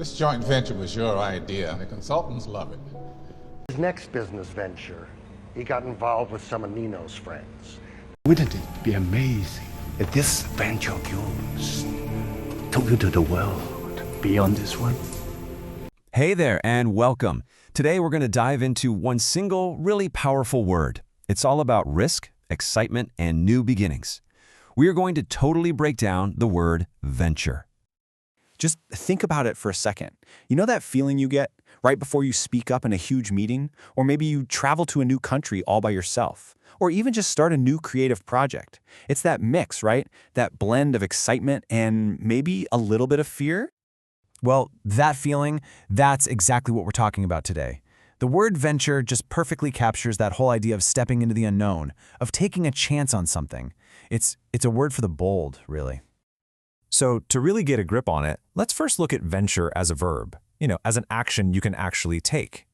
This joint venture was your idea, and the consultants love it. His next business venture, he got involved with some of Nino's friends. Wouldn't it be amazing if this venture of yours took you to the world beyond this one? Hey there and welcome. Today we're going to dive into one single, really powerful word. It's all about risk, excitement, and new beginnings. We are going to totally break down the word venture. Just think about it for a second. You know that feeling you get right before you speak up in a huge meeting? Or maybe you travel to a new country all by yourself? Or even just start a new creative project? It's that mix, right? That blend of excitement and maybe a little bit of fear? Well, that feeling, that's exactly what we're talking about today. The word venture just perfectly captures that whole idea of stepping into the unknown, of taking a chance on something. It's a word for the bold, really. So to really get a grip on it, let's first look at venture as a verb, as an action you can actually take.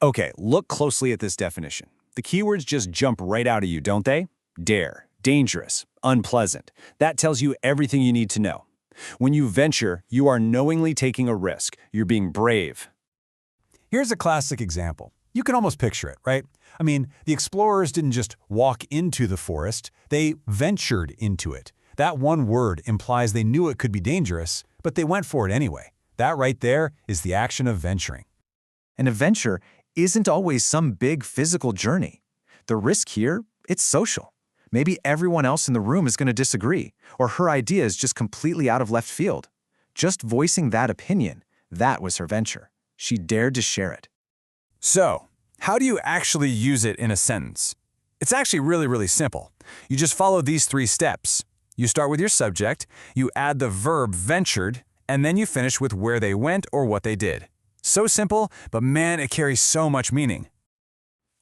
Okay, look closely at this definition. The keywords just jump right out at you, don't they? Dare, dangerous, unpleasant. That tells you everything you need to know. When you venture, you are knowingly taking a risk. You're being brave. Here's a classic example. You can almost picture it, right? I mean, the explorers didn't just walk into the forest, they ventured into it. That one word implies they knew it could be dangerous, but they went for it anyway. That right there is the action of venturing. An adventure isn't always some big physical journey. The risk here, it's social. Maybe everyone else in the room is going to disagree, or her idea is just completely out of left field. Just voicing that opinion, that was her venture. She dared to share it. So, how do you actually use it in a sentence? It's actually really simple. You just follow these 3 steps. You start with your subject, you add the verb ventured, and then you finish with where they went or what they did. So simple, but man, it carries so much meaning.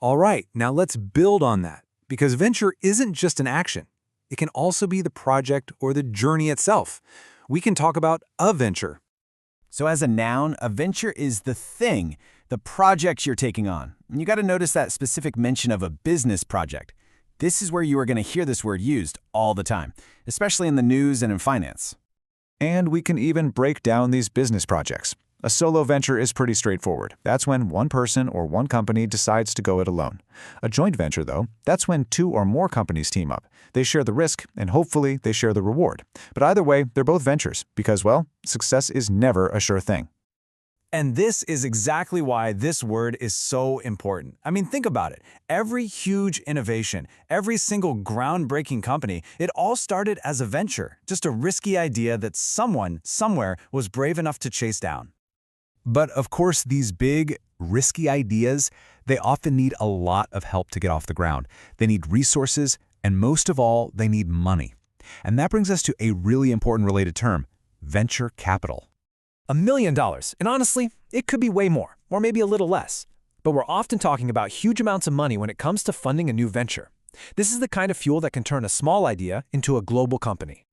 All right, now let's build on that, because venture isn't just an action. It can also be the project or the journey itself. We can talk about a venture. So as a noun, a venture is the thing, the project you're taking on. And you got to notice that specific mention of a business project. This is where you are going to hear this word used all the time, especially in the news and in finance. And we can even break down these business projects. A solo venture is pretty straightforward. That's when one person or one company decides to go it alone. A joint venture, though, that's when 2 or more companies team up. They share the risk, and hopefully they share the reward. But either way, they're both ventures because, well, success is never a sure thing. And this is exactly why this word is so important. I mean, think about it. Every huge innovation, every single groundbreaking company, it all started as a venture, just a risky idea that someone, somewhere, was brave enough to chase down. But of course, these big, risky ideas, they often need a lot of help to get off the ground. They need resources, and most of all, they need money. And that brings us to a really important related term, venture capital. $1 million, and honestly, it could be way more, or maybe a little less. But we're often talking about huge amounts of money when it comes to funding a new venture. This is the kind of fuel that can turn a small idea into a global company.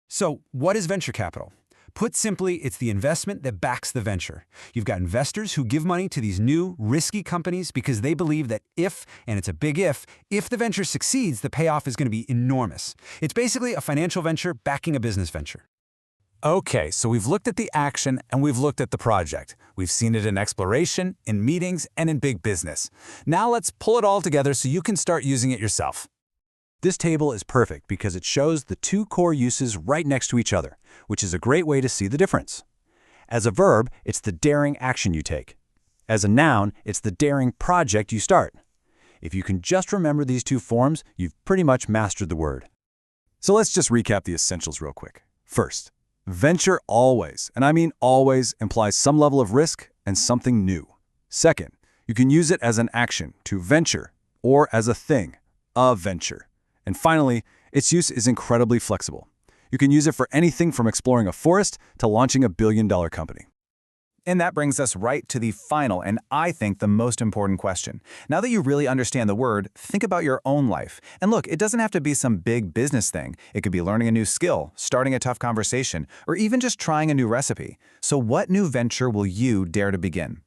So, what is venture capital? Put simply, it's the investment that backs the venture. You've got investors who give money to these new, risky companies because they believe that if, and it's a big if the venture succeeds, the payoff is going to be enormous. It's basically a financial venture backing a business venture. Okay, so we've looked at the action and we've looked at the project. We've seen it in exploration, in meetings, and in big business. Now let's pull it all together so you can start using it yourself. This table is perfect because it shows the 2 core uses right next to each other, which is a great way to see the difference. As a verb, it's the daring action you take. As a noun, it's the daring project you start. If you can just remember these 2 forms, you've pretty much mastered the word. So let's just recap the essentials real quick. First, venture always, and I mean always, implies some level of risk and something new. Second, you can use it as an action, to venture, or as a thing, a venture. And finally, its use is incredibly flexible. You can use it for anything from exploring a forest to launching a billion-dollar company. And that brings us right to the final and I think the most important question. Now that you really understand the word, think about your own life. And look, it doesn't have to be some big business thing. It could be learning a new skill, starting a tough conversation, or even just trying a new recipe. So what new venture will you dare to begin?